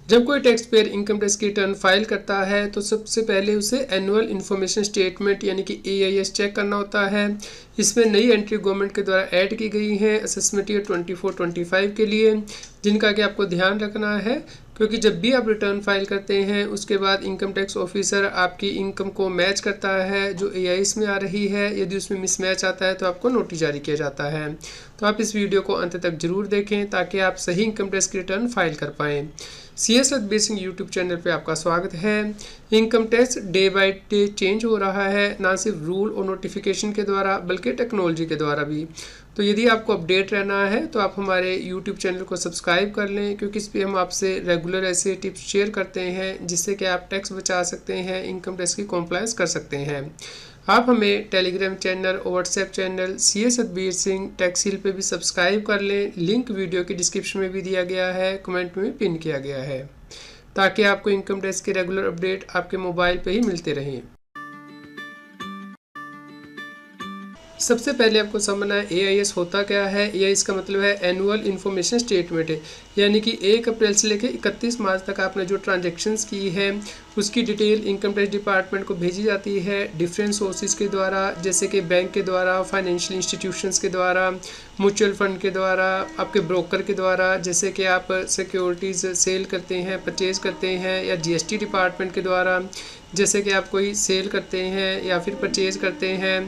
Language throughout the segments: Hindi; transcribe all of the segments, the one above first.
जब कोई टैक्स पेयर इनकम टैक्स की रिटर्न फाइल करता है तो सबसे पहले उसे एनुअल इन्फॉर्मेशन स्टेटमेंट यानी कि AIS चेक करना होता है। इसमें नई एंट्री गवर्नमेंट के द्वारा ऐड की गई है असेसमेंट ईयर 24-25 के लिए, जिनका कि आपको ध्यान रखना है, क्योंकि जब भी आप रिटर्न फाइल करते हैं उसके बाद इनकम टैक्स ऑफिसर आपकी इनकम को मैच करता है जो AIS में आ रही है। यदि उसमें मिसमैच आता है तो आपको नोटिस जारी किया जाता है। तो आप इस वीडियो को अंत तक जरूर देखें ताकि आप सही इनकम टैक्स की रिटर्न फाइल कर पाएँ। CS Satbir Singh YouTube channel पे आपका स्वागत है। Income tax day by day change हो रहा है, ना सिर्फ रूल और नोटिफिकेशन के द्वारा बल्कि टेक्नोलॉजी के द्वारा भी। तो यदि आपको अपडेट रहना है तो आप हमारे यूट्यूब चैनल को सब्सक्राइब कर लें, क्योंकि इस पर हम आपसे रेगुलर ऐसे टिप्स शेयर करते हैं जिससे कि आप टैक्स बचा सकते हैं, इनकम टैक्स की कॉम्प्लायंस कर सकते हैं। आप हमें टेलीग्राम चैनल और WhatsApp channel CS Satbir Singh Taxheal पे भी सब्सक्राइब कर लें। लिंक वीडियो की डिस्क्रिप्शन में भी दिया गया है, कमेंट में पिन किया गया है, ताकि आपको इनकम टैक्स के रेगुलर अपडेट आपके मोबाइल पे ही मिलते रहें। सबसे पहले आपको समझना है AIS होता क्या है। AIS का मतलब है एनुअल इन्फॉर्मेशन स्टेटमेंट है, यानी कि 1 अप्रैल से लेकर 31 मार्च तक आपने जो ट्रांजैक्शंस की है उसकी डिटेल इनकम टैक्स डिपार्टमेंट को भेजी जाती है डिफरेंट सोर्सेज के द्वारा, जैसे कि बैंक के द्वारा, फाइनेंशियल इंस्टीट्यूशंस के द्वारा, म्यूचुअल फंड के द्वारा, आपके ब्रोकर के द्वारा, जैसे कि आप सिक्योरिटीज़ सेल करते हैं, परचेज करते हैं, या GST डिपार्टमेंट के द्वारा, जैसे कि आप कोई सेल करते हैं या फिर परचेज करते हैं,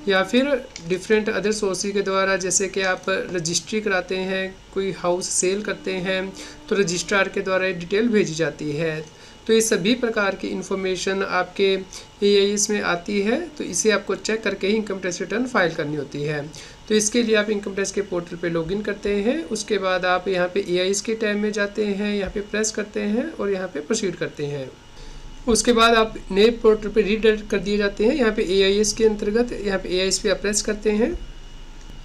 या फिर डिफरेंट अदर सोर्सेज के द्वारा, जैसे कि आप रजिस्ट्री कराते हैं, कोई हाउस सेल करते हैं तो रजिस्ट्रार के द्वारा ये डिटेल भेजी जाती है। तो ये सभी प्रकार की इन्फॉर्मेशन आपके AIS में आती है, तो इसे आपको चेक करके ही इनकम टैक्स रिटर्न फाइल करनी होती है। तो इसके लिए आप इनकम टैक्स के पोर्टल पे लॉगिन करते हैं, उसके बाद आप यहाँ पे AIS के टैब में जाते हैं, यहाँ पे प्रेस करते हैं और यहाँ पे प्रोसीड करते हैं। उसके बाद आप नए पोर्टल पे रीडायरेक्ट कर दिए जाते हैं। यहाँ पे AIS के अंतर्गत यहाँ पे AIS पे आप प्रेस करते हैं।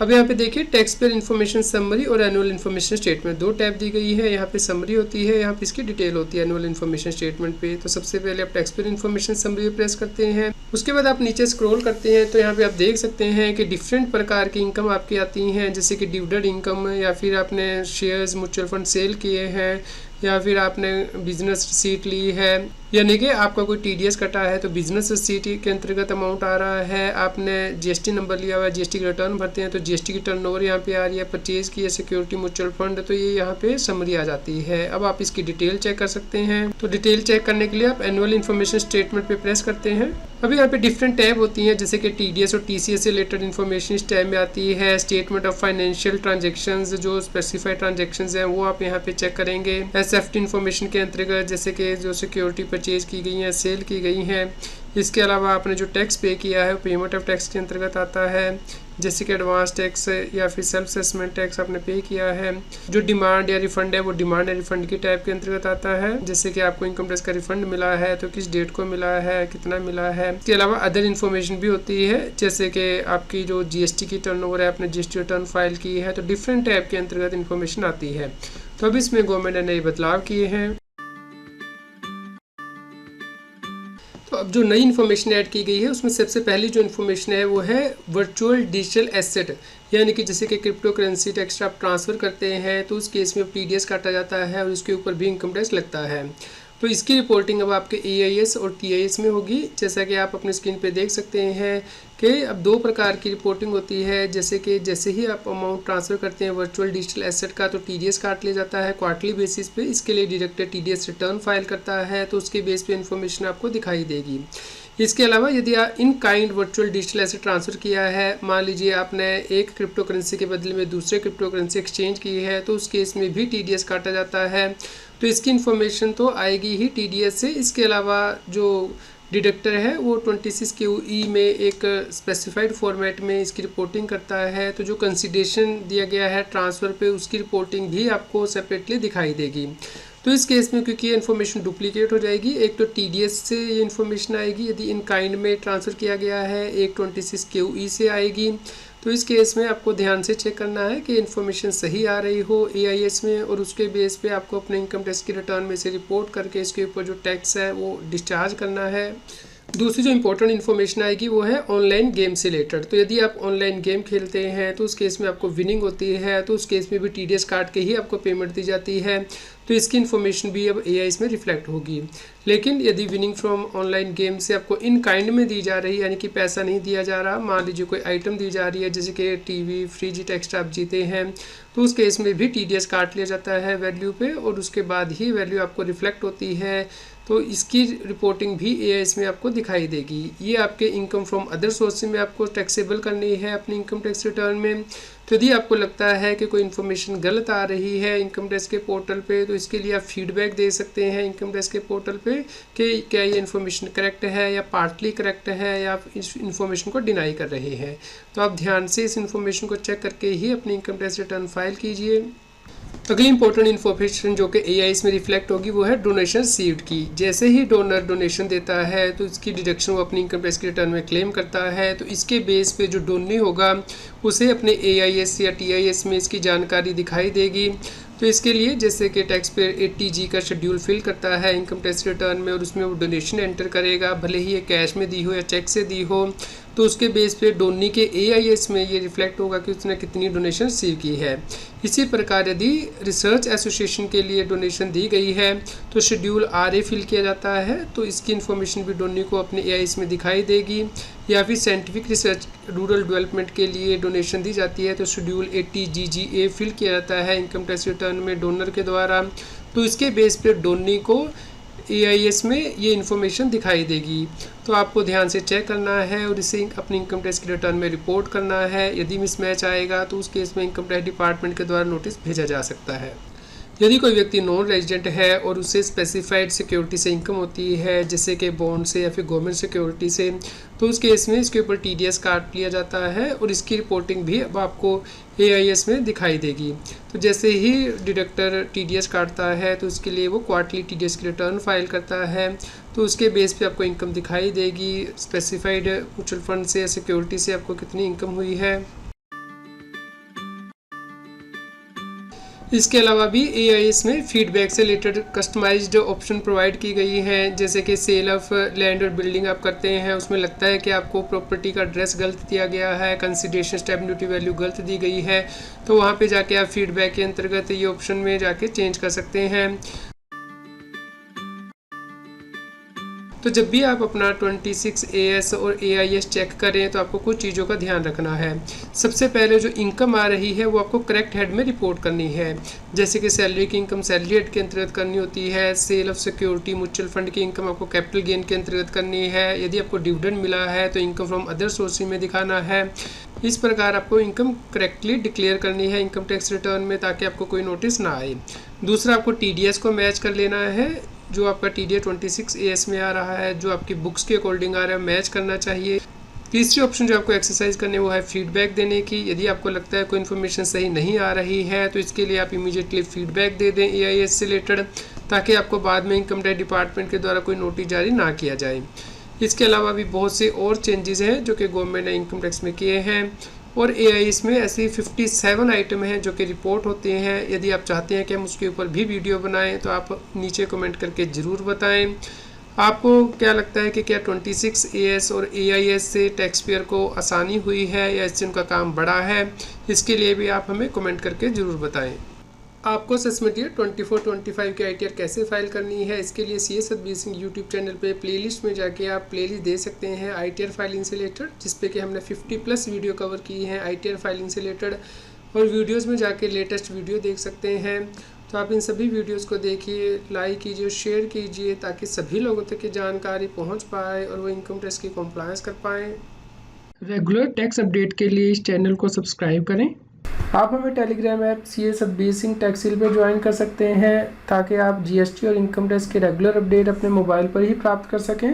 अब यहाँ पे देखिए टैक्स पेयर इन्फॉर्मेशन समरी और एनुअल इन्फॉर्मेशन स्टेटमेंट 2 टैब दी गई है। यहाँ पे समरी होती है, यहाँ पे इसकी डिटेल होती है एनुअल इन्फॉर्मेशन स्टेटमेंट पे। तो सबसे पहले आप टैक्स पेयर इन्फॉर्मेशन समरी पे प्रेस करते हैं। उसके बाद आप नीचे स्क्रॉल करते हैं तो यहाँ पे आप देख सकते हैं कि डिफरेंट प्रकार की इनकम आपकी आती हैं, जैसे कि डिविडेंड इनकम, या फिर आपने शेयर्स म्यूचुअल फंड सेल किए हैं, या फिर आपने बिजनेस रिसीट ली है, यानी कि आपका कोई TDS कटा है तो बिजनेस रिसीट के अंतर्गत अमाउंट आ रहा है। आपने GST नंबर लिया हुआ है, GST की रिटर्न भरते हैं तो GST की टर्नओवर यहाँ पे आ रही है, परचेज की है सिक्योरिटी म्यूचुअल फंड, तो ये यहाँ पे समरी आ जाती है। अब आप इसकी डिटेल चेक कर सकते हैं। तो डिटेल चेक करने के लिए आप एनुअल इन्फॉर्मेशन स्टेटमेंट पे प्रेस करते हैं। अभी यहाँ पे डिफरेंट टैब होती हैं, जैसे कि TDS और TCS से रिलेटेड इन्फॉर्मेशन इस टैब में आती है। स्टेटमेंट ऑफ फाइनेंशियल ट्रांजेक्शंस, जो स्पेसिफाइड ट्रांजेक्शंस हैं वो आप यहाँ पे चेक करेंगे। SFT इन्फॉर्मेशन के अंतर्गत, जैसे कि जो सिक्योरिटी परचेज की गई हैं, सेल की गई हैं। इसके अलावा आपने जो टैक्स पे किया है वो पेमेंट ऑफ टैक्स के अंतर्गत आता है, जैसे कि एडवांस टैक्स या फिर सेल्फ असेसमेंट टैक्स आपने पे किया है। जो डिमांड या रिफंड है वो डिमांड या रिफंड की टाइप के अंतर्गत आता है, जैसे कि आपको इनकम टैक्स का रिफंड मिला है तो किस डेट को मिला है, कितना मिला है। इसके अलावा अदर इन्फॉर्मेशन भी होती है, जैसे कि आपकी जो GST की टर्नओवर है, आपने GST रिटर्न फाइल की है, तो डिफरेंट टाइप के अंतर्गत इन्फॉर्मेशन आती है। तो अब इसमें गवर्नमेंट ने नए बदलाव किए हैं। तो अब जो नई इन्फॉर्मेशन ऐड की गई है उसमें सबसे पहली जो इन्फॉर्मेशन है वो है वर्चुअल डिजिटल एसेट, यानी कि जैसे कि क्रिप्टो करेंसी टैक्स आप ट्रांसफ़र करते हैं तो उस केस में TDS काटा जाता है और उसके ऊपर भी इनकम टैक्स लगता है। तो इसकी रिपोर्टिंग अब आपके AIS और TIS में होगी, जैसा कि आप अपने स्क्रीन पे देख सकते हैं कि अब 2 प्रकार की रिपोर्टिंग होती है। जैसे कि जैसे ही आप अमाउंट ट्रांसफ़र करते हैं वर्चुअल डिजिटल एसेट का तो TDS काट लिया जाता है क्वार्टरली बेसिस पे। इसके लिए डायरेक्टर TDS रिटर्न फाइल करता है तो उसके बेस पे इन्फॉर्मेशन आपको दिखाई देगी। इसके अलावा यदि आप in kind virtual digital asset transfer किया है, मान लीजिए आपने एक क्रिप्टो करेंसी के बदले में दूसरे क्रिप्टो करेंसी एक्सचेंज की है, तो उस केस में भी TDS काटा जाता है। तो इसकी इन्फॉर्मेशन तो आएगी ही TDS से। इसके अलावा जो डिडक्टर है वो 26QE में एक स्पेसिफाइड फॉर्मेट में इसकी रिपोर्टिंग करता है, तो जो कंसिडरेशन दिया गया है ट्रांसफ़र पे उसकी रिपोर्टिंग भी आपको सेपरेटली दिखाई देगी। तो इस केस में क्योंकि ये इन्फॉर्मेशन डुप्लीकेट हो जाएगी, एक तो TDS से ये इन्फॉर्मेशन आएगी यदि इन काइंड में ट्रांसफ़र किया गया है, एक 26QE से आएगी। तो इस केस में आपको ध्यान से चेक करना है कि इन्फॉर्मेशन सही आ रही हो AIS में, और उसके बेस पे आपको अपने इनकम टैक्स की रिटर्न में से रिपोर्ट करके इसके ऊपर जो टैक्स है वो डिस्चार्ज करना है। दूसरी जो इंपॉर्टेंट इन्फॉर्मेशन आएगी वो है ऑनलाइन गेम से रिलेटेड। तो यदि आप ऑनलाइन गेम खेलते हैं तो उस केस में आपको विनिंग होती है, तो उस केस में भी TDS काट के ही आपको पेमेंट दी जाती है। तो इसकी इन्फॉर्मेशन भी अब एआई इसमें रिफ्लेक्ट होगी। लेकिन यदि विनिंग फ्रॉम ऑनलाइन गेम से आपको इन काइंड में दी जा रही है, यानी कि पैसा नहीं दिया जा रहा, मान लीजिए कोई आइटम दी जा रही है जैसे कि टीवी, फ्रिज, एक्स्ट्रा आप जीते हैं, तो उस केस में भी टीडीएस काट लिया जाता है वैल्यू पे और उसके बाद ही वैल्यू आपको रिफ्लेक्ट होती है। तो इसकी रिपोर्टिंग भी एआई इसमें आपको दिखाई देगी। ये आपके इनकम फ्रॉम अदर सोर्स में आपको टैक्सेबल करनी है अपनी इनकम टैक्स रिटर्न में। तो यदि आपको लगता है कि कोई इन्फॉर्मेशन गलत आ रही है इनकम टैक्स के पोर्टल पे, तो इसके लिए आप फीडबैक दे सकते हैं इनकम टैक्स के पोर्टल पे कि क्या ये इन्फॉर्मेशन करेक्ट है या पार्टली करेक्ट है या आप इस इन्फॉर्मेशन को डिनाई कर रहे हैं। तो आप ध्यान से इस इन्फॉर्मेशन को चेक करके ही अपनी इनकम टैक्स रिटर्न फाइल कीजिए। अगली इंपॉर्टेंट इन्फॉर्मेशन जो कि एआई इसमें रिफ्लेक्ट होगी वो है डोनेशन रिसीव्ड की। जैसे ही डोनर डोनेशन देता है तो इसकी डिडक्शन वो अपनी इनकम टैक्स की रिटर्न में क्लेम करता है। तो इसके बेस पे जो डोनी होगा उसे अपने एआईएस या टीआईएस में इसकी जानकारी दिखाई देगी। तो इसके लिए जैसे कि टैक्स पेयर 80G का शेड्यूल फिल करता है इनकम टैक्स रिटर्न में और उसमें वो डोनेशन एंटर करेगा, भले ही ये कैश में दी हो या चेक से दी हो, तो उसके बेस पे डोनी के एआईएस में ये रिफ्लेक्ट होगा कि उसने कितनी डोनेशन रिसीव की है। इसी प्रकार यदि रिसर्च एसोसिएशन के लिए डोनेशन दी गई है तो शेड्यूल RA फिल किया जाता है, तो इसकी इन्फॉर्मेशन भी डोनी को अपने एआईएस में दिखाई देगी। या फिर साइंटिफिक रिसर्च रूरल डेवलपमेंट के लिए डोनेशन दी जाती है तो शेड्यूल 80GGA फिल किया जाता है इनकम टैक्स रिटर्न में डोनर के द्वारा। तो इसके बेस पे डोनी को एआईएस में ये इन्फॉर्मेशन दिखाई देगी। तो आपको ध्यान से चेक करना है और इसे अपनी इनकम टैक्स की रिटर्न में रिपोर्ट करना है। यदि मिसमैच आएगा तो उस केस में इनकम टैक्स डिपार्टमेंट के द्वारा नोटिस भेजा जा सकता है। यदि कोई व्यक्ति नॉन रेजिडेंट है और उसे स्पेसिफाइड सिक्योरिटी से इनकम होती है जैसे कि बॉन्ड से या फिर गवर्नमेंट सिक्योरिटी से, तो उस केस में इसके ऊपर टीडीएस काट लिया जाता है और इसकी रिपोर्टिंग भी अब आपको एआईएस में दिखाई देगी। तो जैसे ही डिडक्टर टीडीएस काटता है तो उसके लिए वो क्वार्टरली टीडीएस की रिटर्न फाइल करता है। तो उसके बेस पे आपको इनकम दिखाई देगी स्पेसिफाइड म्यूचुअल फंड से या सिक्योरिटी से आपको कितनी इनकम हुई है। इसके अलावा भी एआईएस में फीडबैक से रिलेटेड कस्टमाइज्ड ऑप्शन प्रोवाइड की गई हैं, जैसे कि सेल ऑफ लैंड और बिल्डिंग आप करते हैं, उसमें लगता है कि आपको प्रॉपर्टी का एड्रेस गलत दिया गया है, कंसिडरेशन स्टैम्प ड्यूटी वैल्यू गलत दी गई है, तो वहाँ पे जाके आप फीडबैक के अंतर्गत ये ऑप्शन में जाके चेंज कर सकते हैं। तो जब भी आप अपना 26AS और AIS चेक करें तो आपको कुछ चीज़ों का ध्यान रखना है। सबसे पहले जो इनकम आ रही है वो आपको करेक्ट हेड में रिपोर्ट करनी है, जैसे कि सैलरी की इनकम सैलरी हेड के अंतर्गत करनी होती है, sale of security mutual fund की इनकम आपको कैपिटल गेन के अंतर्गत करनी है, यदि आपको डिविडेंड मिला है तो इनकम फ्रॉम अदर सोर्सेज में दिखाना है। इस प्रकार आपको इनकम करेक्टली डिक्लेयर करनी है इनकम टैक्स रिटर्न में ताकि आपको कोई नोटिस ना आए। दूसरा, आपको TDS को मैच कर लेना है, जो आपका TDS 26AS में आ रहा है, जो आपकी बुक्स के अकॉर्डिंग आ रहा है, मैच करना चाहिए। तीसरी ऑप्शन जो आपको एक्सरसाइज करनी है वो है फीडबैक देने की। यदि आपको लगता है कोई इन्फॉर्मेशन सही नहीं आ रही है तो इसके लिए आप इमीडिएटली फीडबैक दे दें AIS से रिलेटेड, ताकि आपको बाद में इनकम टैक्स डिपार्टमेंट के द्वारा कोई नोटिस जारी ना किया जाए। इसके अलावा भी बहुत से और चेंजेस हैं जो कि गवर्नमेंट ने इनकम टैक्स में किए हैं, और AIS में ऐसे 57 आइटम हैं जो कि रिपोर्ट होते हैं। यदि आप चाहते हैं कि हम उसके ऊपर भी वीडियो बनाएं तो आप नीचे कमेंट करके ज़रूर बताएं। आपको क्या लगता है कि क्या 26AS और AIS से टैक्स पेयर को आसानी हुई है या इससे उनका काम बढ़ा है? इसके लिए भी आप हमें कमेंट करके ज़रूर बताएं। आपको असेसमेंट ईयर 24-25 की ITR कैसे फाइल करनी है, इसके लिए CS Satbir Singh YouTube channel पे प्लेलिस्ट में जाके आप प्लेलिस्ट दे सकते हैं ITR फाइलिंग से रिलेटेड, जिसपे कि हमने 50+ वीडियो कवर की हैं ITR फाइलिंग से रिलेटेड, और वीडियोस में जाके लेटेस्ट वीडियो देख सकते हैं। तो आप इन सभी वीडियोस को देखिए, लाइक कीजिए, शेयर कीजिए, ताकि सभी लोगों तक ये जानकारी पहुँच पाए और वो इनकम टैक्स की कॉम्प्लायंस कर पाएँ। रेगुलर टैक्स अपडेट के लिए इस चैनल को सब्सक्राइब करें। आप हमें Telegram app CS Satbir Singh Taxheal पे ज्वाइन कर सकते हैं, ताकि आप GST और इनकम टैक्स के रेगुलर अपडेट अपने मोबाइल पर ही प्राप्त कर सकें।